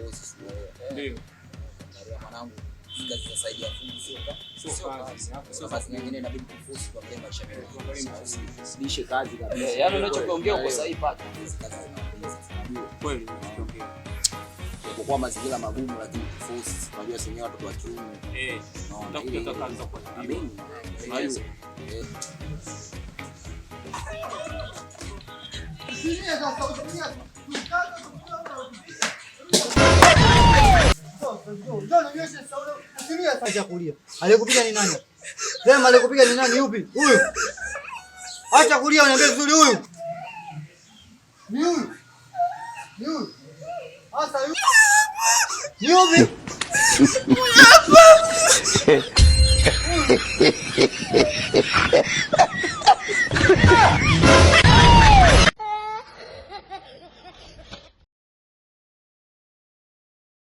force. Ndio. Ndio mwanangu. Kazi zaidi ya fundi sio kazi. Sio kazi nyingine inabidi kuforce kwa mbele maisha yangu. Sidishe kazi kabisa. Yaani unachokiongea uko sahihi pata. Kweli unachokiongea. Kwa mazingira magumu lakini force unajua senyewe watu wa kiume. Ndio kazi za kwa mimi. Unajua. Alikupiga ni nani? Sema alikupiga ni nani? Yupi? Huyu. Acha kulia, uniambie vizuri huyu. Ni huyu. Ni huyu. Asa yupi? Yupi?